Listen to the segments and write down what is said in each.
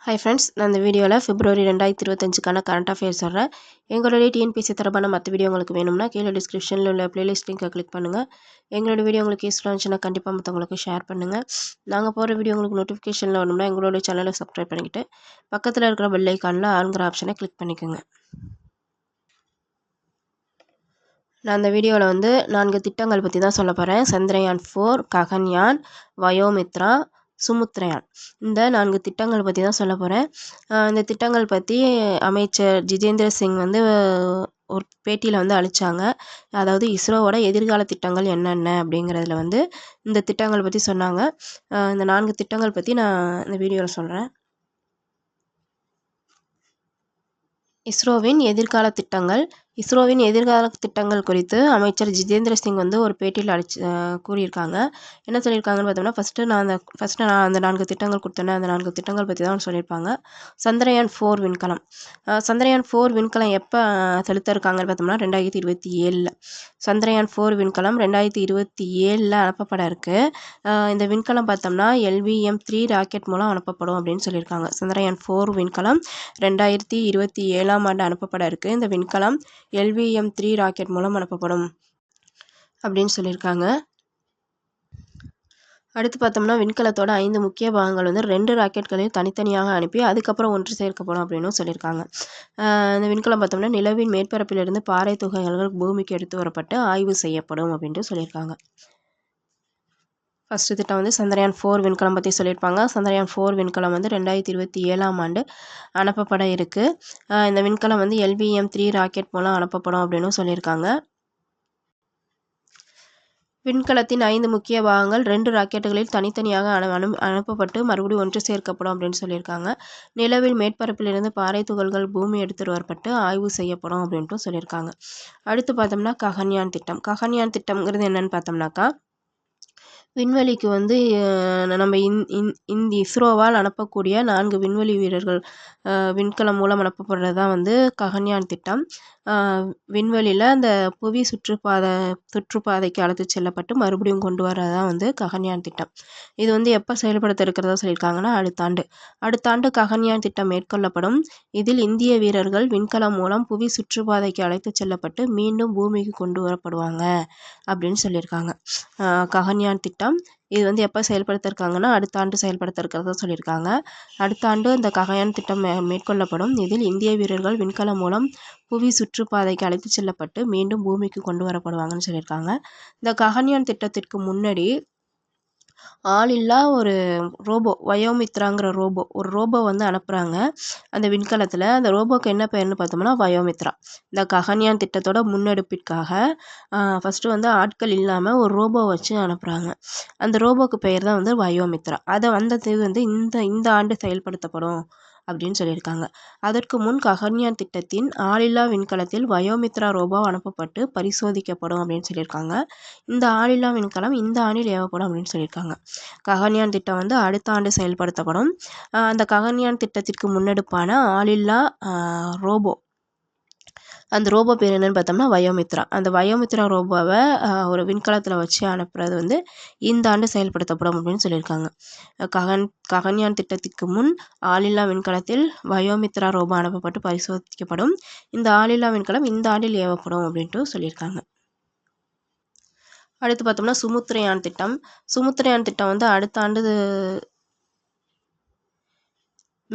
Hi friends, நான் இந்த வீடியோவில் பிப்ரவரி 2025க்கான கரண்ட் அஃபேர்ஸ் சொல்கிறேன். எங்களுடைய டிஎன்பிஎஸ்சி தொடர்பான மற்ற வீடியோ உங்களுக்கு வேணும்னா கீழே டிஸ்கிரிப்ஷனில் உள்ள பிளேலிஸ்ட் லிங்கை கிளிக் பண்ணுங்கள். எங்களோட வீடியோ உங்களுக்கு யூஸ்ஃபுல்லாக இருந்துச்சுன்னா கண்டிப்பாக மற்றவங்களுக்கு ஷேர் பண்ணுங்கள். நாங்கள் போகிற வீடியோ உங்களுக்கு நோட்டிஃபிகேஷனில் வரணும்னா எங்களோட சேனலை சப்ஸ்கிரைப் பண்ணிக்கிட்டு பக்கத்தில் இருக்கிற பெல் ஐக்கானில் ஆளுங்கிற ஆப்ஷனை கிளிக் பண்ணிக்கோங்க. நான் அந்த வீடியோவில் 4 திட்டங்கள் பற்றி தான் சொல்ல போகிறேன். சந்திரயான் 4, ககன்யான், வயோமித்ரா, சுமுத்ரயான். இந்த 4 திட்டங்கள் பற்றி தான் சொல்ல போகிறேன். இந்த திட்டங்கள் பற்றி அமைச்சர் ஜிதேந்திர சிங் ஒரு பேட்டியில் அளித்தாங்க. அதாவது இஸ்ரோவோட எதிர்கால திட்டங்கள் என்னென்ன அப்படிங்கிறதுல இந்த திட்டங்கள் பற்றி சொன்னாங்க. இந்த 4 திட்டங்கள் பற்றி நான் இந்த வீடியோவில் சொல்கிறேன். இஸ்ரோவின் எதிர்கால திட்டங்கள் குறித்து அமைச்சர் ஜிதேந்திர சிங் ஒரு பேட்டியில் கூறியிருக்காங்க. என்ன சொல்லியிருக்காங்கன்னு பார்த்தோம்னா, ஃபஸ்ட்டு நான் அந்த 4 திட்டங்கள் கொடுத்தேன்னா அந்த 4 திட்டங்கள் பற்றி தான் சொல்லியிருப்பாங்க. சந்திரயான் 4 விண்கலம். சந்திரயான் 4 விண்கலம் எப்போ செலுத்த இருக்காங்கன்னு பார்த்தோம்னா 2027. சந்திரயான் 4 விண்கலம் 2027 அனுப்பப்பட இருக்குது. இந்த விண்கலம் பார்த்தோம்னா LVM-3 ராக்கெட் மூலம் அனுப்பப்படும் அப்படின்னு சொல்லியிருக்காங்க. சந்திரயான் 4 விண்கலம் 2027 ஆண்டு அனுப்பப்பட இருக்குது. இந்த விண்கலம் LVM-3 ராக்கெட் மூலம் அனுப்பப்படும் அப்படின்னு சொல்லியிருக்காங்க. அடுத்து பார்த்தோம்னா, விண்கலத்தோட 5 முக்கிய பாகங்கள் 2 ராக்கெட்களையும் தனித்தனியாக அனுப்பி அதுக்கப்புறம் ஒன்று சேர்க்கப்படும் அப்படின்னு சொல்லியிருக்காங்க. இந்த விண்கலம் பார்த்தோம்னா நிலவின் மேற்பரப்பிலிருந்து பாறை துகள்கள் பூமிக்கு எடுத்து வரப்பட்டு ஆய்வு செய்யப்படும் அப்படின்ட்டு சொல்லியிருக்காங்க. ஃபஸ்ட்டு திட்டம் சந்திரயான் 4 விண்கலம் பற்றி சொல்லியிருப்பாங்க. சந்திரயான் 4 விண்கலம் 2027 ஆண்டு அனுப்பப்பட இருக்குது. இந்த விண்கலம் LVM-3 ராக்கெட் மூலம் அனுப்பப்படும் அப்படின்னு சொல்லியிருக்காங்க. விண்கலத்தின் 5 முக்கிய பாகங்கள் 2 ராக்கெட்டுகளில் தனித்தனியாக அனுப்பப்பட்டு மறுபடியும் ஒன்று சேர்க்கப்படும் அப்படின்னு சொல்லியிருக்காங்க. நிலவில் மேற்பரப்பிலிருந்து பாறை துகள்கள் பூமி எடுத்துட்டு வரப்பட்டு ஆய்வு செய்யப்படும் அப்படின்ட்டு சொல்லியிருக்காங்க. அடுத்து பார்த்தோம்னா ககன்யான் திட்டம். ககன்யான் திட்டம்ங்கிறது என்னன்னு பார்த்தோம்னாக்கா, விண்வெளிக்கு நம்ம இந்த இஸ்ரோவால் அனுப்பக்கூடிய 4 விண்வெளி வீரர்கள் விண்கலம் மூலம் அனுப்பப்படுறது தான் ககன்யான் திட்டம். விண்வெளியில் அந்த புவி சுற்றுப்பாதைக்கு அழைத்து செல்லப்பட்டு மறுபடியும் கொண்டு வரது தான் ககன்யான் திட்டம். இது எப்போ செயல்படுத்த இருக்கிறதா சொல்லியிருக்காங்கன்னா அடுத்த ஆண்டு ககன்யான் திட்டம் மேற்கொள்ளப்படும். இதில் இந்திய வீரர்கள் விண்கலம் மூலம் புவி சுற்றுப்பாதைக்கு அழைத்து செல்லப்பட்டு மீண்டும் பூமிக்கு கொண்டு வரப்படுவாங்க அப்படின்னு சொல்லியிருக்காங்க. ககன்யான் திட்டம் இது எப்போ செயல்படுத்த இருக்காங்கன்னா அடுத்த ஆண்டு செயல்படுத்த இருக்கிறதா சொல்லியிருக்காங்க. அடுத்த ஆண்டு இந்த ககன்யான் திட்டம் மேற்கொள்ளப்படும். இதில் இந்திய வீரர்கள் விண்கலம் மூலம் புவி சுற்றுப்பாதைக்கு அழைத்து செல்லப்பட்டு மீண்டும் பூமிக்கு கொண்டு வரப்படுவாங்கன்னு சொல்லியிருக்காங்க. இந்த ககன்யான் திட்டத்திற்கு முன்னாடி ஆளில்லா ஒரு ரோபோ, வயோமித்ராங்கிற ஒரு ரோபோ அனுப்புகிறாங்க அந்த விண்கலத்தில். அந்த ரோபோக்கு என்ன பேர்னு பார்த்தோம்னா வயோமித்ரா. இந்த ககன்யான் திட்டத்தோட முன்னெடுப்பிற்காக ஃபஸ்ட்டு ஆட்கள் இல்லாமல் ஒரு ரோபோ வச்சு அனுப்புகிறாங்க. அந்த ரோபோக்கு பெயர் தான் வயோமித்ரா. அதை இந்த ஆண்டு செயல்படுத்தப்படும் அப்படின்னு சொல்லியிருக்காங்க. அதற்கு முன் ககன்யான் திட்டத்தின் ஆளில்லா விண்கலத்தில் வயோமித்ரா ரோபோ அனுப்பப்பட்டு பரிசோதிக்கப்படும் அப்படின்னு சொல்லியிருக்காங்க. இந்த ஆளில்லா விண்கலம் இந்த ஆண்டில் ஏவப்படும் அப்படின்னு சொல்லியிருக்காங்க. ககன்யான் திட்டம் அடுத்த ஆண்டு செயல்படுத்தப்படும். அந்த ககன்யான் திட்டத்திற்கு முன்னெடுப்பான ஆளில்லா ரோபோ, அந்த ரோபோ பேர் என்னென்னு பார்த்தோம்னா வயோமித்ரா. அந்த வயோமித்ரா ரோபோவை ஒரு விண்கலத்தில் வச்சு அனுப்புறது இந்த ஆண்டு செயல்படுத்தப்படும் அப்படின்னு சொல்லியிருக்காங்க. ககன்யான் திட்டத்திற்கு முன் ஆளில்லா விண்கலத்தில் வயோமித்ரா ரோபோ அனுப்பப்பட்டு பரிசோதிக்கப்படும். இந்த ஆளில்லா விண்கலம் இந்த ஆண்டில் ஏவப்படும் அப்படின்ட்டு சொல்லியிருக்காங்க. அடுத்து பார்த்தோம்னா சுமுத்ரயான் திட்டம். சுமுத்ரயான் திட்டம் அடுத்த ஆண்டு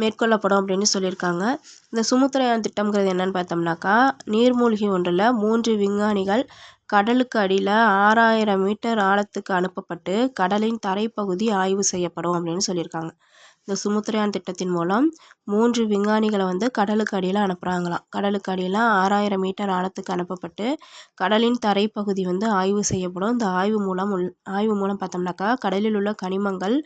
மேற்கொள்ளப்படும் அப்படின்னு சொல்லியிருக்காங்க. இந்த சுமுத்ரயான் திட்டம்ங்கிறது என்னன்னு பார்த்தோம்னாக்கா, நீர்மூழ்கி ஒன்றில் 3 விஞ்ஞானிகள் கடலுக்கு அடியில் 6000 மீட்டர் ஆழத்துக்கு அனுப்பப்பட்டு கடலின் தரைப்பகுதி ஆய்வு செய்யப்படும் அப்படின்னு சொல்லியிருக்காங்க. இந்த சுமுத்ரயான் திட்டத்தின் மூலம் 3 விஞ்ஞானிகளை கடலுக்கு அடியில் அனுப்புகிறாங்களாம். கடலுக்கு அடியில் 6000 மீட்டர் ஆழத்துக்கு அனுப்பப்பட்டு கடலின் தரைப்பகுதி ஆய்வு செய்யப்படும். இந்த ஆய்வு மூலம் பார்த்தோம்னாக்கா கடலில் உள்ள கனிமங்கள்,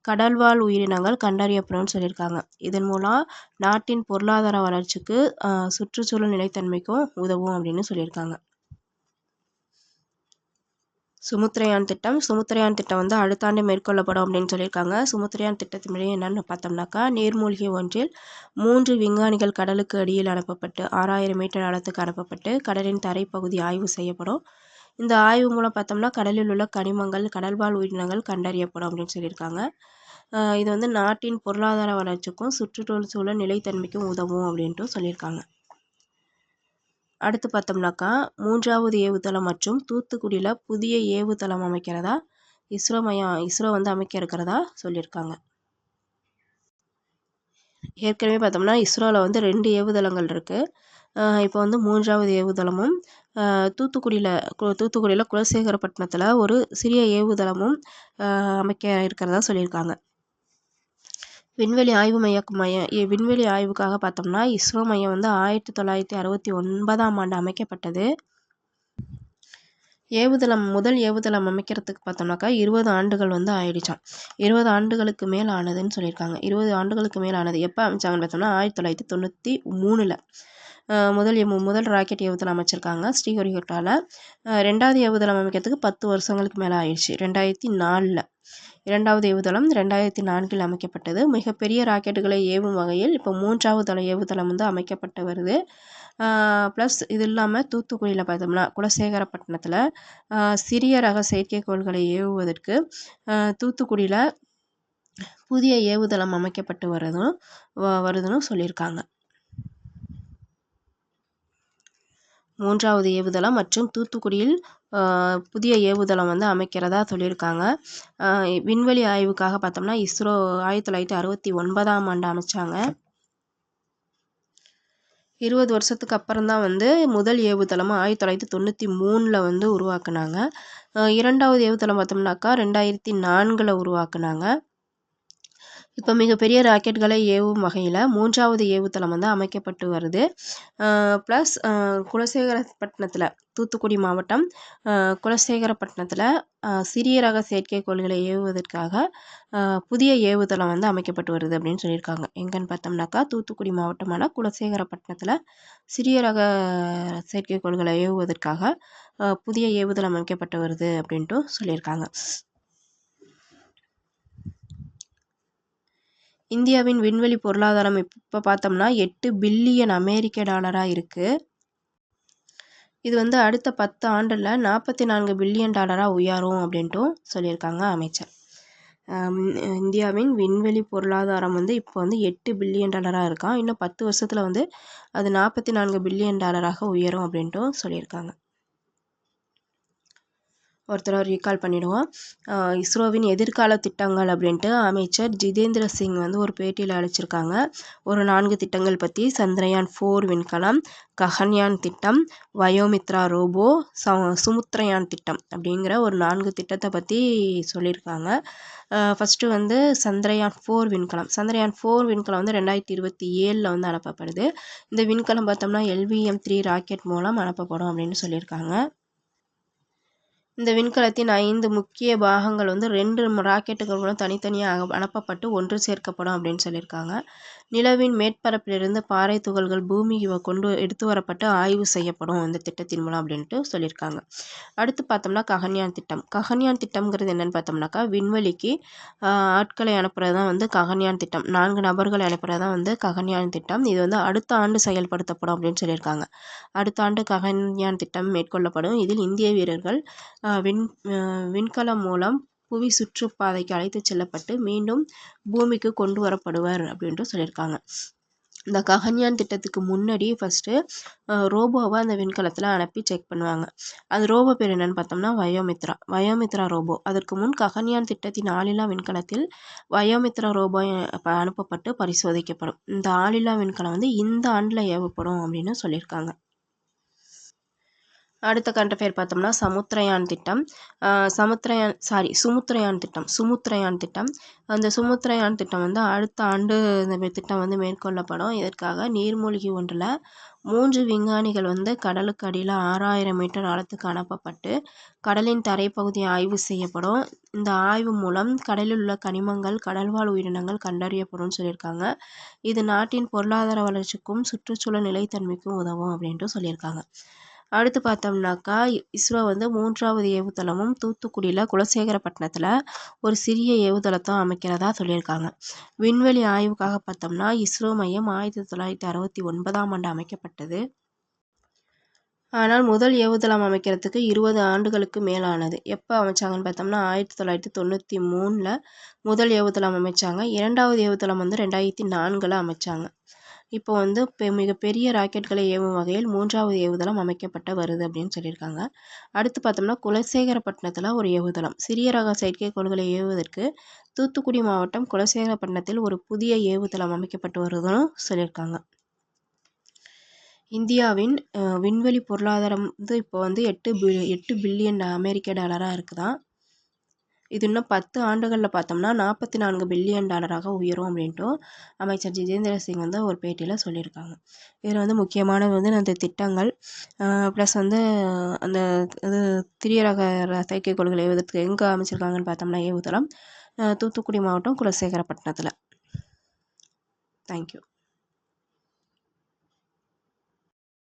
கடல்வாழ் உயிரினங்கள் கண்டறியப்படும்னு சொல்லியிருக்காங்க. இதன் மூலம் நாட்டின் பொருளாதார வளர்ச்சிக்கு சுற்றுச்சூழல் நிலைத்தன்மைக்கும் உதவும் அப்படின்னு சொல்லியிருக்காங்க. சுமுத்ரயான் திட்டம் அடுத்த ஆண்டு மேற்கொள்ளப்படும் அப்படின்னு சொல்லியிருக்காங்க. சுமுத்ரயான் திட்டத்தின்படி என்னென்னு பார்த்தோம்னாக்கா, நீர்மூழ்கி ஒன்றில் 3 விஞ்ஞானிகள் கடலுக்கு அடியில் அனுப்பப்பட்டு 6000 மீட்டர் ஆழத்துக்கு அனுப்பப்பட்டு கடலின் தரைப்பகுதி ஆய்வு செய்யப்படும். இந்த ஆய்வு மூலம் பார்த்தோம்னா கடலில் உள்ள கனிமங்கள், கடல்வாழ் உயிரினங்கள் கண்டறியப்படும் அப்படின்னு சொல்லியிருக்காங்க. இது வந்து நாட்டின் பொருளாதார வளர்ச்சிக்கும் சுற்றுச்சூழல் நிலைத்தன்மைக்கும் உதவும் அப்படின்ட்டு சொல்லியிருக்காங்க. அடுத்து பார்த்தோம்னாக்கா 3வது ஏவுதளம் மற்றும் தூத்துக்குடியில் புதிய ஏவுதளம் அமைக்கிறதா இஸ்ரோ வந்து அமைக்க இருக்கிறதா சொல்லியிருக்காங்க. ஏற்கனவே பார்த்தோம்னா இஸ்ரோவில் வந்து 2 ஏவுதளங்கள் இருக்குது. இப்போ வந்து 3வது ஏவுதளமும் தூத்துக்குடியில் குலசேகரப்பட்டினத்தில் ஒரு சிறிய ஏவுதளமும் அமைக்க இருக்கிறதா சொல்லியிருக்காங்க. விண்வெளி ஆய்வுக்காக பார்த்தோம்னா இஸ்ரோ மையம் வந்து 1969ஆம் ஆண்டு அமைக்கப்பட்டது. முதல் ஏவுதளம் அமைக்கிறதுக்கு பார்த்தோம்னாக்கா 20 ஆண்டுகள் வந்து ஆயிடுச்சாம். 20 ஆண்டுகளுக்கு மேல் ஆனதுன்னு சொல்லியிருக்காங்க. 20 ஆண்டுகளுக்கு மேல் ஆனது எப்போ அமைச்சாங்கன்னு பார்த்தோம்னா 1993ல் முதல் ராக்கெட் ஏவுதளம் அமைச்சிருக்காங்க ஸ்ரீஹரிகோட்டாவில். 2வது ஏவுதளம் அமைக்கிறதுக்கு 10 வருஷங்களுக்கு மேலே ஆயிடுச்சு 2004ல். 2வது ஏவுதளம் 2004ல் அமைக்கப்பட்டது. மிகப்பெரிய ராக்கெட்டுகளை ஏவும் வகையில் இப்போ 3வது ஏவுதளம் வந்து அமைக்கப்பட்டு வருது. ப்ளஸ் இது இல்லாமல் தூத்துக்குடியில் பார்த்தோம்னா குலசேகரப்பட்டினத்தில் சிறிய ரக செயற்கைக்கோள்களை ஏவுவதற்கு தூத்துக்குடியில் புதிய ஏவுதளம் அமைக்கப்பட்டு வருதுன்னு சொல்லியிருக்காங்க. 3வது ஏவுதளம் மற்றும் தூத்துக்குடியில் புதிய ஏவுதளம் வந்து அமைக்கிறதா சொல்லியிருக்காங்க. விண்வெளி ஆய்வுக்காக பார்த்தோம்னா இஸ்ரோ 1969ஆம் ஆண்டு அமைச்சாங்க. 20 வருஷத்துக்கு அப்புறம் தான் வந்து முதல் ஏவுதளமாக 1993ல் வந்து உருவாக்குனாங்க. 2வது ஏவுதளம் பார்த்தோம்னாக்கா 2004ல் உருவாக்குனாங்க. இப்போ மிகப்பெரிய ராக்கெட்களை ஏவும் வகையில் 3வது ஏவுதளம் வந்து அமைக்கப்பட்டு வருது. ப்ளஸ் குலசேகரப்பட்டினத்தில் தூத்துக்குடி மாவட்டம் குலசேகரப்பட்டினத்தில் சிறிய ரக செயற்கைக்கோள்களை ஏவுவதற்காக புதிய ஏவுதளம் வந்து அமைக்கப்பட்டு வருது அப்படின்னு சொல்லியிருக்காங்க. எங்கன்னு பார்த்தோம்னாக்கா தூத்துக்குடி மாவட்டமான குலசேகரப்பட்டினத்தில் சிறிய ரக செயற்கைக்கோள்களை ஏவுவதற்காக புதிய ஏவுதளம் அமைக்கப்பட்டு வருது அப்படின்ட்டு சொல்லியிருக்காங்க. இந்தியாவின் விண்வெளி பொருளாதாரம் இப்போ பார்த்தோம்னா $8 பில்லியன் இருக்குது. இது வந்து அடுத்த 10 ஆண்டில் $44 பில்லியன் உயரும் அப்படின்ட்டும் சொல்லியிருக்காங்க அமைச்சர். இந்தியாவின் விண்வெளி பொருளாதாரம் வந்து இப்போ வந்து $8 பில்லியன் இருக்கான். இன்னும் 10 வருஷத்தில் வந்து அது $44 பில்லியன் உயரும் அப்படின்ட்டும் சொல்லியிருக்காங்க. ஒருத்தரை ரீகால் பண்ணிவிடுவோம். இஸ்ரோவின் எதிர்கால திட்டங்கள் அப்படின்ட்டு அமைச்சர் ஜிதேந்திர சிங் வந்து ஒரு பேட்டியில் அளிச்சிருக்காங்க. ஒரு 4 திட்டங்கள் பற்றி சந்திரயான் 4 விண்கலம், ககன்யான் திட்டம், வயோமித்ரா ரோபோ, சுமுத்ரயான் திட்டம் அப்படிங்கிற ஒரு 4 திட்டத்தை பற்றி சொல்லியிருக்காங்க. ஃபஸ்ட்டு வந்து சந்திரயான் 4 விண்கலம். சந்திரயான் 4 விண்கலம் வந்து 2027ல் வந்து அனுப்பப்படுது. இந்த விண்கலம் பார்த்தோம்னா LVM-3 ராக்கெட் மூலம் அனுப்பப்படும் அப்படின்னு சொல்லியிருக்காங்க. இந்த விண்கலத்தின் 5 முக்கிய பாகங்கள் வந்து 2 ராக்கெட்டுகள் மூலம் தனித்தனியாக அனுப்பப்பட்டு ஒன்று சேர்க்கப்படும் அப்படின்னு சொல்லியிருக்காங்க. நிலவின் மேற்பரப்பிலிருந்து பாறை துகள்கள் பூமிக்கு எடுத்து வரப்பட்டு ஆய்வு செய்யப்படும் இந்த திட்டத்தின் மூலம் அப்படின்ட்டு சொல்லியிருக்காங்க. அடுத்து பார்த்தோம்னா ககன்யான் திட்டம். ககன்யான் திட்டம்ங்கிறது என்னென்னு பார்த்தோம்னாக்கா விண்வெளிக்கு ஆட்களை அனுப்புறது தான் வந்து ககன்யான் திட்டம். 4 நபர்களை அனுப்புறது தான் வந்து ககன்யான் திட்டம். இது வந்து அடுத்த ஆண்டு செயல்படுத்தப்படும் அப்படின்னு சொல்லியிருக்காங்க. அடுத்த ஆண்டு ககன்யான் திட்டம் மேற்கொள்ளப்படும். இதில் இந்திய வீரர்கள் விண்கலம் மூலம் புவி சுற்றுப்பாதைக்கு அழைத்து செல்லப்பட்டு மீண்டும் பூமிக்கு கொண்டு வரப்படுவர் அப்படின்ட்டு சொல்லியிருக்காங்க. இந்த ககன்யான் திட்டத்துக்கு முன்னாடி ஃபஸ்ட்டு ரோபோவை அந்த விண்கலத்தில் அனுப்பி செக் பண்ணுவாங்க. அந்த ரோபோ பேர் என்னென்னு பார்த்தோம்னா வயோமித்ரா ரோபோ. அதற்கு முன் ககன்யான் திட்டத்தின் ஆளில்லா விண்கலத்தில் வயோமித்ரா ரோபோ அனுப்பப்பட்டு பரிசோதிக்கப்படும். இந்த ஆளில்லா விண்கலம் வந்து இந்த ஆண்டில் ஏவப்படும் அப்படின்னு சொல்லியிருக்காங்க. அடுத்த கண்ட பேர் பார்த்தோம்னா சுமுத்ரயான் திட்டம். சுமுத்ரயான் திட்டம். அந்த சுமுத்ரயான் திட்டம் வந்து அடுத்த ஆண்டு இந்த திட்டம் வந்து மேற்கொள்ளப்படும். இதற்காக நீர்மூழ்கி ஒன்றில் 3 விஞ்ஞானிகள் வந்து கடலுக்கு அடியில் 6000 மீட்டர் ஆழத்துக்கு அனுப்பப்பட்டு கடலின் தரைப்பகுதியை ஆய்வு செய்யப்படும். இந்த ஆய்வு மூலம் கடலில் உள்ள கனிமங்கள், கடல்வாழ் உயிரினங்கள் கண்டறியப்படும் சொல்லியிருக்காங்க. இது நாட்டின் பொருளாதார வளர்ச்சிக்கும் சுற்றுச்சூழல் நிலைத்தன்மைக்கும் உதவும் அப்படின்ட்டு சொல்லியிருக்காங்க. அடுத்து பார்த்தோம்னாக்கா இஸ்ரோ வந்து 3வது ஏவுதளமும் தூத்துக்குடியில் குலசேகரப்பட்டினத்தில் ஒரு சிறிய ஏவுதளத்தை அமைக்கிறதா சொல்லியிருக்காங்க. விண்வெளி ஆய்வுக்காக பார்த்தோம்னா இஸ்ரோ மையம் 1969ஆம் ஆண்டு அமைக்கப்பட்டது. ஆனால் முதல் ஏவுதளம் அமைக்கிறதுக்கு 20 ஆண்டுகளுக்கு மேலானது. எப்போ அமைச்சாங்கன்னு பார்த்தோம்னா 1993ல் முதல் ஏவுதளம் அமைச்சாங்க. 2வது ஏவுதளம் வந்து 2004ல் அமைச்சாங்க. இப்போ வந்து மிகப்பெரிய ராக்கெட்களை ஏவும் வகையில் 3வது ஏவுதளம் அமைக்கப்பட்டு வருது அப்படின்னு சொல்லியிருக்காங்க. அடுத்து பார்த்தோம்னா குலசேகரப்பட்டினத்தில் ஒரு ஏவுதளம். சிறிய ரக செயற்கைக்கோள்களை ஏவுவதற்கு தூத்துக்குடி மாவட்டம் குலசேகரப்பட்டினத்தில் ஒரு புதிய ஏவுதளம் அமைக்கப்பட்டு வருதுன்னு சொல்லியிருக்காங்க. இந்தியாவின் விண்வெளி பொருளாதாரம் வந்து இப்போ வந்து 8 பில்லியன் அமெரிக்க டாலராக இருக்குதாம். இது இன்னும் 10 ஆண்டுகளில் பார்த்தோம்னா 44 பில்லியன் டாலராக உயரும் அப்படின்ட்டும் அமைச்சர் ஜிதேந்திர சிங் வந்து ஒரு பேட்டியில் சொல்லியிருக்காங்க. இதில் வந்து முக்கியமானது வந்து அந்த திட்டங்கள் ப்ளஸ் வந்து அந்த இது சிறிய ரக செயற்கைக்கோள்களை ஏவுவதற்கு எங்கே அமைச்சிருக்காங்கன்னு பார்த்தோம்னா ஏவுதளம் தூத்துக்குடி மாவட்டம் குலசேகரப்பட்டினத்தில். தேங்க்யூ.